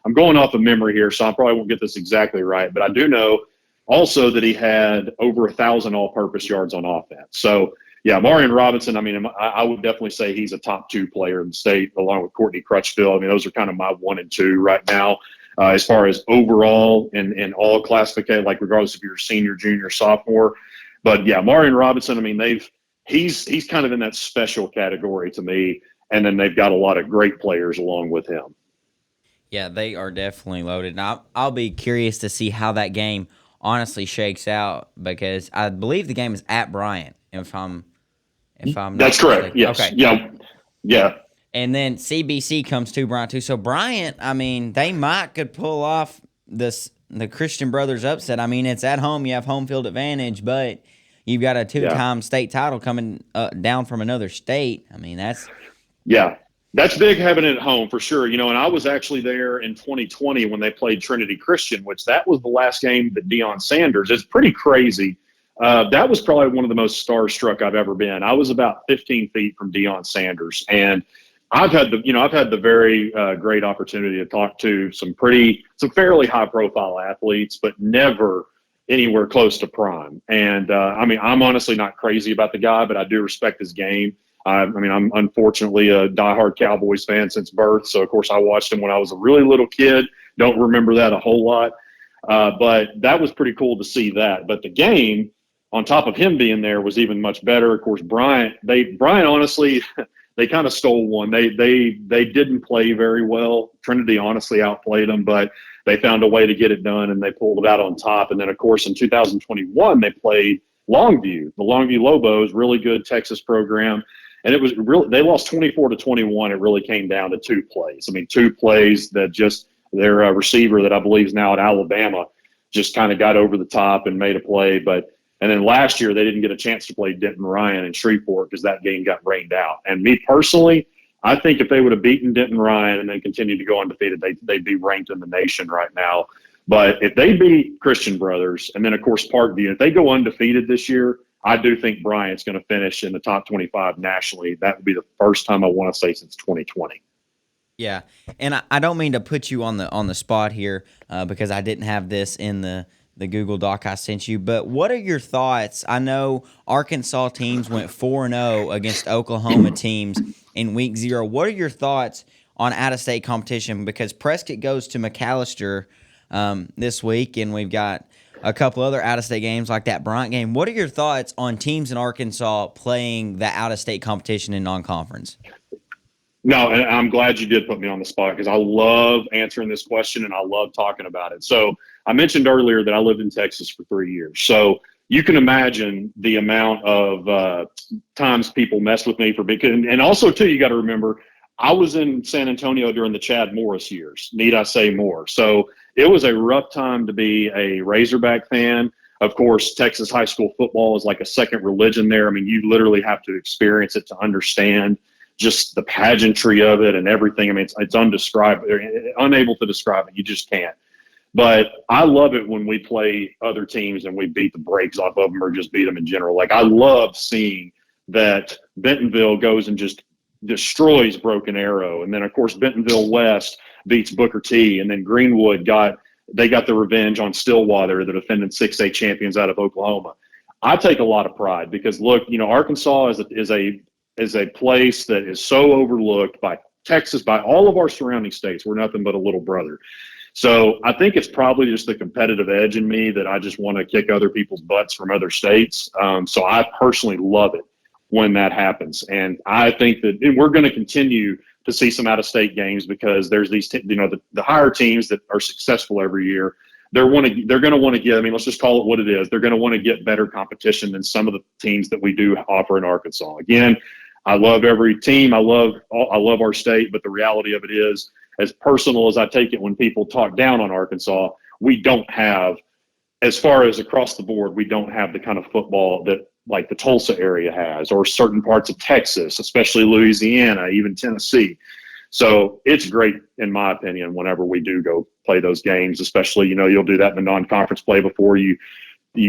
[SPEAKER 5] I'm going off of memory here, so I probably won't get this exactly right. But I do know also that he had over 1,000 all-purpose yards on offense. So, yeah, Marion Robinson, I mean, I would definitely say he's a top 2 player in the state, along with Courtney Crutchfield. I mean, those are kind of my 1 and 2 right now as far as overall in all classification, like regardless if you're a senior, junior, sophomore. But, yeah, Marion Robinson, I mean, he's kind of in that special category to me, and then they've got a lot of great players along with him.
[SPEAKER 2] Yeah, they are definitely loaded. Now, I'll be curious to see how that game honestly shakes out, because I believe the game is at Bryant, if I'm If I'm not
[SPEAKER 5] That's correct.
[SPEAKER 2] mistaken.
[SPEAKER 5] Yes.
[SPEAKER 2] Okay.
[SPEAKER 5] Yeah. Yeah.
[SPEAKER 2] And then CBC comes to Bryant too. So Bryant, I mean, they could pull off the Christian Brothers upset. I mean, it's at home. You have home field advantage, but you've got a two-time state title coming down from another state. I mean, that's
[SPEAKER 5] big having it at home for sure. And I was actually there in 2020 when they played Trinity Christian, which that was the last game that Deion Sanders. It's pretty crazy. That was probably one of the most starstruck I've ever been. I was about 15 feet from Deion Sanders, and I've had the very great opportunity to talk to some fairly high profile athletes, but never anywhere close to prime. And I'm honestly not crazy about the guy, but I do respect his game. I'm unfortunately a diehard Cowboys fan since birth, so of course I watched him when I was a really little kid. Don't remember that a whole lot, but that was pretty cool to see that. But the game, on top of him being there, was even much better. Of course, Bryant honestly. They kind of stole one. They didn't play very well. Trinity honestly outplayed them, but they found a way to get it done, and they pulled it out on top. And then, of course, in 2021, they played Longview, the Longview Lobos, really good Texas program. And it was really, they lost 24-21. It really came down to two plays. Two plays that just their receiver that I believe is now at Alabama just kind of got over the top and made a play. And then last year, they didn't get a chance to play Denton Ryan in Shreveport because that game got rained out. And me personally, I think if they would have beaten Denton Ryan and then continued to go undefeated, they'd be ranked in the nation right now. But if they beat Christian Brothers and then, of course, Parkview, if they go undefeated this year, I do think Bryant's going to finish in the top 25 nationally. That would be the first time I want to say since 2020.
[SPEAKER 2] Yeah, and I don't mean to put you on the spot here because I didn't have this in the Google Doc I sent you, but what are your thoughts? I know Arkansas teams went 4-0 against Oklahoma teams in week 0. What are your thoughts on out-of-state competition? Because Prescott goes to McAllister this week, and we've got a couple other out-of-state games like that Bryant game. What are your thoughts on teams in Arkansas playing the out-of-state competition in non-conference?
[SPEAKER 5] No, and I'm glad you did put me on the spot because I love answering this question and I love talking about it. So I mentioned earlier that I lived in Texas for 3 years. So you can imagine the amount of times people mess with me and also, too, you got to remember, I was in San Antonio during the Chad Morris years. Need I say more? So it was a rough time to be a Razorback fan. Of course, Texas high school football is like a second religion there. You literally have to experience it to understand just the pageantry of it and everything. It's undescribable, unable to describe it. You just can't. But I love it when we play other teams and we beat the brakes off of them or just beat them in general. Like, I love seeing that Bentonville goes and just destroys Broken Arrow. And then, of course, Bentonville West beats Booker T. And then Greenwood got the revenge on Stillwater, the defending 6A champions out of Oklahoma. I take a lot of pride because, look, Arkansas is a place that is so overlooked by Texas, by all of our surrounding states. We're nothing but a little brother. So I think it's probably just the competitive edge in me that I just want to kick other people's butts from other states. So I personally love it when that happens. And I think that we're going to continue to see some out-of-state games because there's these, the higher teams that are successful every year. They're going to want to get, let's just call it what it is. They're going to want to get better competition than some of the teams that we do offer in Arkansas. Again, I love every team. I love our state, but the reality of it is, as personal as I take it when people talk down on Arkansas, we don't have, as far as across the board, we don't have the kind of football that like the Tulsa area has, or certain parts of Texas, especially Louisiana, even Tennessee. So it's great, in my opinion, whenever we do go play those games, especially, you'll do that in the non-conference play before you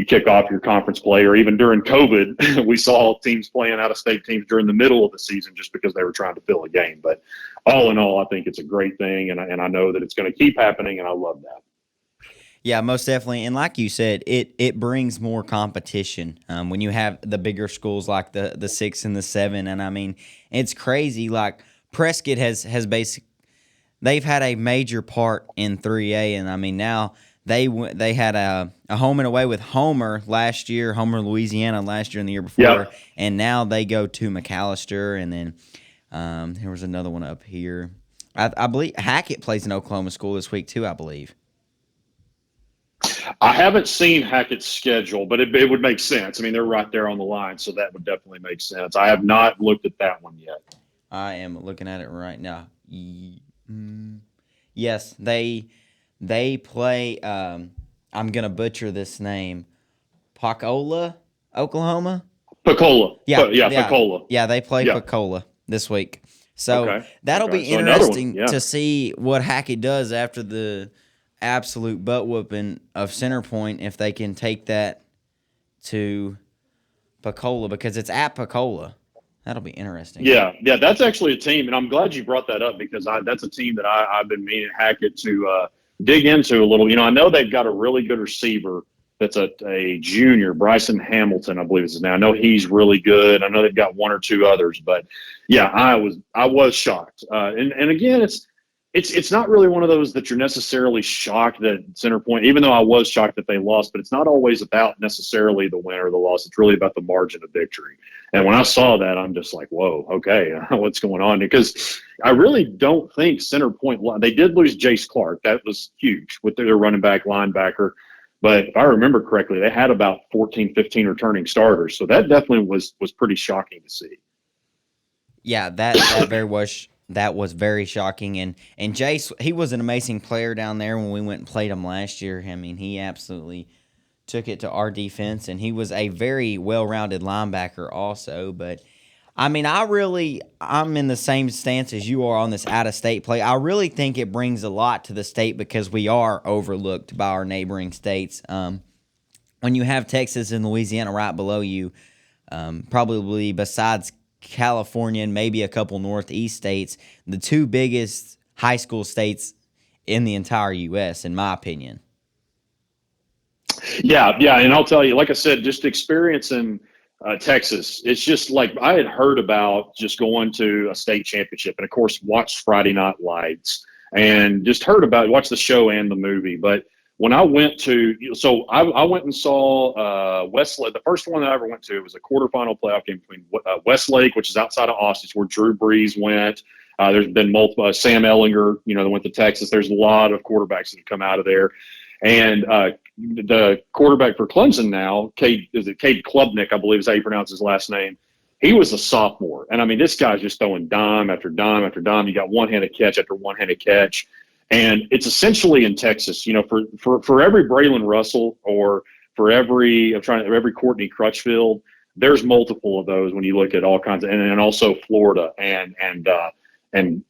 [SPEAKER 5] kick off your conference play, or even during COVID, we saw teams playing out-of-state teams during the middle of the season just because they were trying to fill a game. But all in all, I think it's a great thing, and I know that it's going to keep happening, and I love that.
[SPEAKER 2] Yeah, most definitely. And like you said, it brings more competition when you have the bigger schools like the 6 and the 7. And, it's crazy. Like, Prescott has basically – they've had a major part in 3A, and, now – They had a home and away with Homer last year, Homer, Louisiana last year and the year before,
[SPEAKER 5] yeah.
[SPEAKER 2] And now they go to McAllister, and then there was another one up here. I believe Hackett plays an Oklahoma school this week too, I believe.
[SPEAKER 5] I haven't seen Hackett's schedule, but it would make sense. I mean, they're right there on the line, so that would definitely make sense. I have not looked at that one yet.
[SPEAKER 2] I am looking at it right now. Yes, they play. I'm gonna butcher this name. Pocola, Oklahoma.
[SPEAKER 5] Pecola.
[SPEAKER 2] Yeah,
[SPEAKER 5] Pecola.
[SPEAKER 2] Yeah, they play
[SPEAKER 5] Yeah.
[SPEAKER 2] Pecola this week. So
[SPEAKER 5] Okay.
[SPEAKER 2] that'll
[SPEAKER 5] Okay.
[SPEAKER 2] be
[SPEAKER 5] So another one,
[SPEAKER 2] interesting
[SPEAKER 5] yeah.
[SPEAKER 2] to see what Hackett does after the absolute butt whooping of Center Point, if they can take that to Pecola, because it's at Pecola. That'll be interesting.
[SPEAKER 5] Yeah, that's actually a team, and I'm glad you brought that up because that's a team that I've been meaning Hackett to dig into a little. I know they've got a really good receiver that's a junior, Bryson Hamilton, I believe is his name. I know he's really good. I know they've got one or two others, but yeah, I was shocked. And again, it's not really one of those that you're necessarily shocked that Center Point, even though I was shocked that they lost, but it's not always about necessarily the win or the loss. It's really about the margin of victory. And when I saw that, I'm just like, whoa, okay, what's going on? Because I really don't think Center Point – they did lose Jace Clark. That was huge with their running back, linebacker. But if I remember correctly, they had about 14, 15 returning starters. So that definitely was pretty shocking to see.
[SPEAKER 2] Yeah, that was very shocking. And Jace, he was an amazing player down there when we went and played him last year. I mean, he absolutely took it to our defense, and he was a very well-rounded linebacker also. But, I mean, I'm in the same stance as you are on this out-of-state play. I really think it brings a lot to the state because we are overlooked by our neighboring states. When you have Texas and Louisiana right below you, probably besides California and maybe a couple Northeast states, the two biggest high school states in the entire U.S., in my opinion.
[SPEAKER 5] Yeah, and I'll tell you, like I said, just experiencing Texas, it's just like I had heard about just going to a state championship and, of course, watched Friday Night Lights and just heard about watched the show and the movie. But when I went to – so I went and saw Westlake. The first one that I ever went to was a quarterfinal playoff game between Westlake, which is outside of Austin, where Drew Brees went. There's been multiple Sam Ellinger, that went to Texas. There's a lot of quarterbacks that have come out of there. And the quarterback for Clemson now, Cade Klubnik, I believe is how you pronounce his last name. He was a sophomore. And, I mean, this guy's just throwing dime after dime after dime. You got one-handed catch after one-handed catch. And it's essentially in Texas, for every Braylon Russell or for every Courtney Crutchfield, there's multiple of those when you look at all kinds of – and also Florida and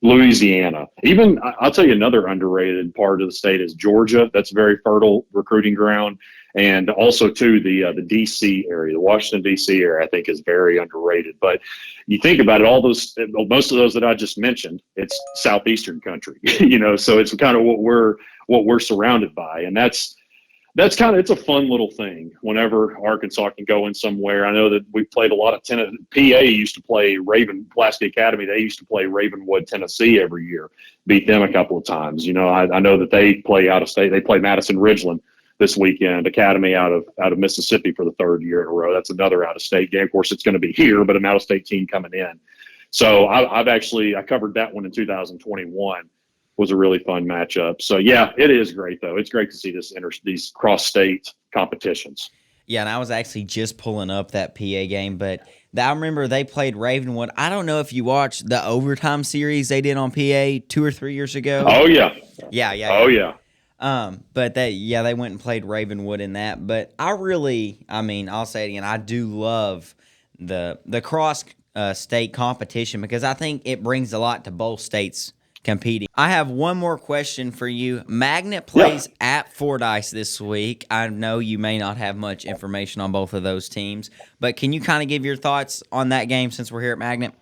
[SPEAKER 5] Louisiana. Even, I'll tell you another underrated part of the state is Georgia. That's a very fertile recruiting ground. And also, too, the D.C. area, the Washington, D.C. area, I think is very underrated. But you think about it, most of those that I just mentioned, it's southeastern country, so it's kind of what we're surrounded by. And that's it's a fun little thing whenever Arkansas can go in somewhere. I know that we played a lot of tennis. PA used to play Pulaski Academy. They used to play Ravenwood, Tennessee every year, beat them a couple of times. I know that they play out of state. They play Madison Ridgeland this weekend, Academy out of Mississippi for the third year in a row. That's another out-of-state game. Of course, it's going to be here, but an out-of-state team coming in. So I covered that one in 2021. Was a really fun matchup. So, yeah, it is great, though. It's great to see these cross-state competitions.
[SPEAKER 2] Yeah, and I was actually just pulling up that PA game, but I remember they played Ravenwood. I don't know if you watched the overtime series they did on PA 2 or 3 years ago.
[SPEAKER 5] Oh, yeah.
[SPEAKER 2] Yeah.
[SPEAKER 5] Oh, yeah.
[SPEAKER 2] But they went and played Ravenwood in that. But I'll say it again, I do love the cross state competition because I think it brings a lot to both states competing. I have one more question for you. Magnet plays at Fordyce this week. I know you may not have much information on both of those teams, but can you kind of give your thoughts on that game since we're here at Magnet?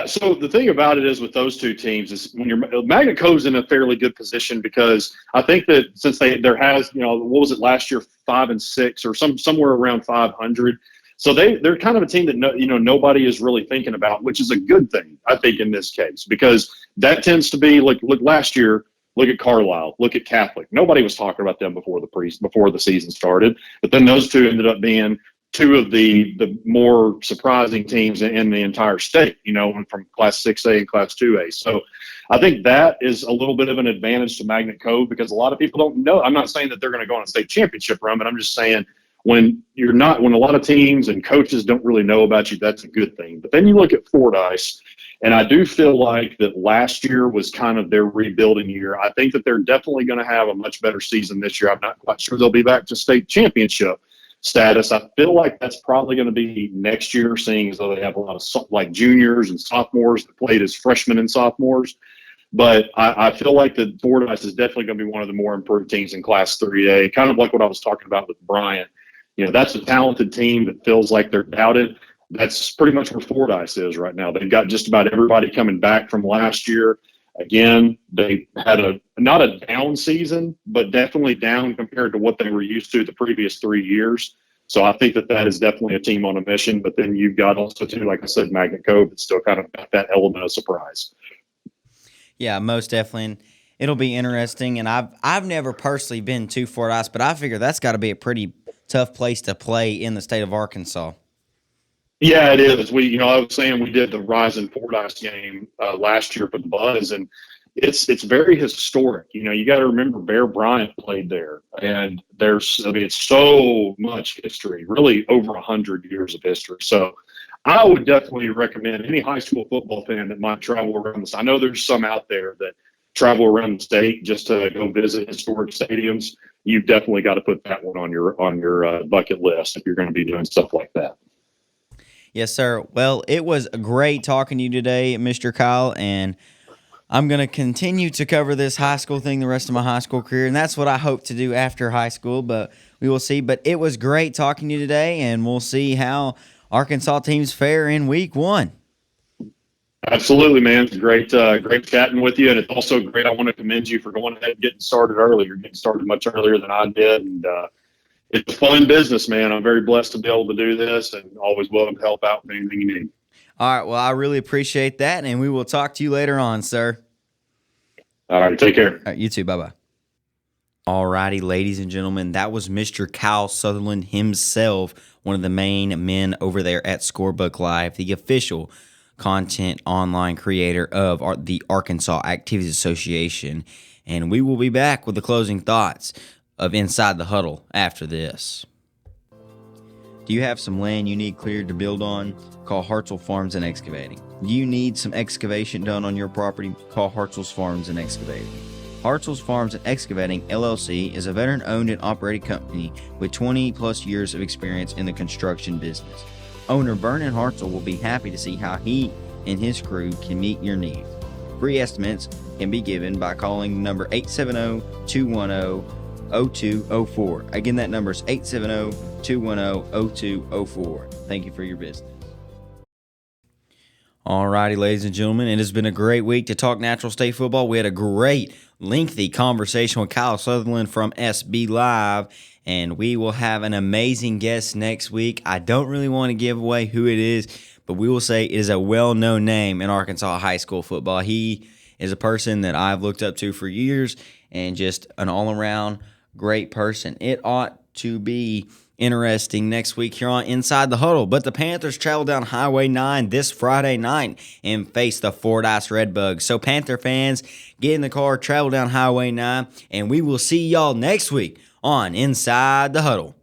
[SPEAKER 5] So the thing about it is with those two teams is when Magnet Cove's in a fairly good position because I think that since there has, what was it last year, 5-6 or somewhere around 500. So they're kind of a team that nobody is really thinking about, which is a good thing, I think, in this case, because that tends to be look last year. Look at Carlisle. Look at Catholic. Nobody was talking about them before the season started, but then those two ended up being two of the more surprising teams in the entire state, from Class 6A and Class 2A. So I think that is a little bit of an advantage to Magnet Cove because a lot of people don't know. I'm not saying that they're going to go on a state championship run, but I'm just saying when a lot of teams and coaches don't really know about you, that's a good thing. But then you look at Fordyce, and I do feel like that last year was kind of their rebuilding year. I think that they're definitely going to have a much better season this year. I'm not quite sure they'll be back to state championship status. I feel like that's probably going to be next year, seeing as though they have a lot of like juniors and sophomores that played as freshmen and sophomores. But I feel like that Fordyce is definitely going to be one of the more improved teams in Class 3A, kind of like what I was talking about with Bryant. That's a talented team that feels like they're doubted. That's pretty much where Fordyce is right now. They've got just about everybody coming back from last year. Again, they had not a down season, but definitely down compared to what they were used to the previous 3 years. So I think that is definitely a team on a mission. But then you've got also, too, like I said, Magnet Cove, it's still kind of got that element of surprise.
[SPEAKER 2] Yeah, most definitely. And it'll be interesting. And I've never personally been to Fordyce, but I figure that's got to be a pretty tough place to play in the state of Arkansas.
[SPEAKER 5] Yeah, it is. I was saying we did the Rise and Fordyce game last year for the Buzz, and it's very historic. You got to remember Bear Bryant played there, and it's so much history, really over 100 years of history. So I would definitely recommend any high school football fan that might travel around this. I know there's some out there that travel around the state just to go visit historic stadiums. You've definitely got to put that one on your bucket list if you're going to be doing stuff like that.
[SPEAKER 2] Yes, sir. Well, it was great talking to you today, Mr. Kyle, and I'm going to continue to cover this high school thing the rest of my high school career, and that's what I hope to do after high school, but we will see. But it was great talking to you today, and we'll see how Arkansas teams fare in week 1.
[SPEAKER 5] Absolutely, man. It's great chatting with you, and it's also great. I want to commend you for going ahead and getting started early. You're getting started much earlier than I did, and it's a fun business, man. I'm very blessed to be able to do this and always willing to help out with anything you need.
[SPEAKER 2] All right. Well, I really appreciate that, and we will talk to you later on, sir.
[SPEAKER 5] All right. Take care.
[SPEAKER 2] All right, you too. Bye-bye. All righty, ladies and gentlemen, that was Mr. Kyle Sutherland himself, one of the main men over there at Scorebook Live, the official content online creator of the Arkansas Activities Association. And we will be back with the closing thoughts of Inside the Huddle after this. Do you have some land you need cleared to build on? Call Hartzell Farms and Excavating. Do you need some excavation done on your property? Call Hartzell's Farms and Excavating. Hartzell's Farms and Excavating, LLC is a veteran-owned and operated company with 20-plus years of experience in the construction business. Owner Vernon Hartzell will be happy to see how he and his crew can meet your needs. Free estimates can be given by calling number 870-210-0204. Again, that number is 870-210-0204. Thank you for your business. All righty, ladies and gentlemen, it has been a great week to talk Natural State football. We had a great, lengthy conversation with Kyle Sutherland from SBLive, and we will have an amazing guest next week. I don't really want to give away who it is, but we will say it is a well-known name in Arkansas high school football. He is a person that I've looked up to for years and just an all-around great person. It ought to be interesting next week here on Inside the Huddle. But the Panthers travel down Highway 9 this Friday night and face the Fordyce Redbugs. So Panther fans, get in the car, travel down Highway 9, and we will see y'all next week on Inside the Huddle.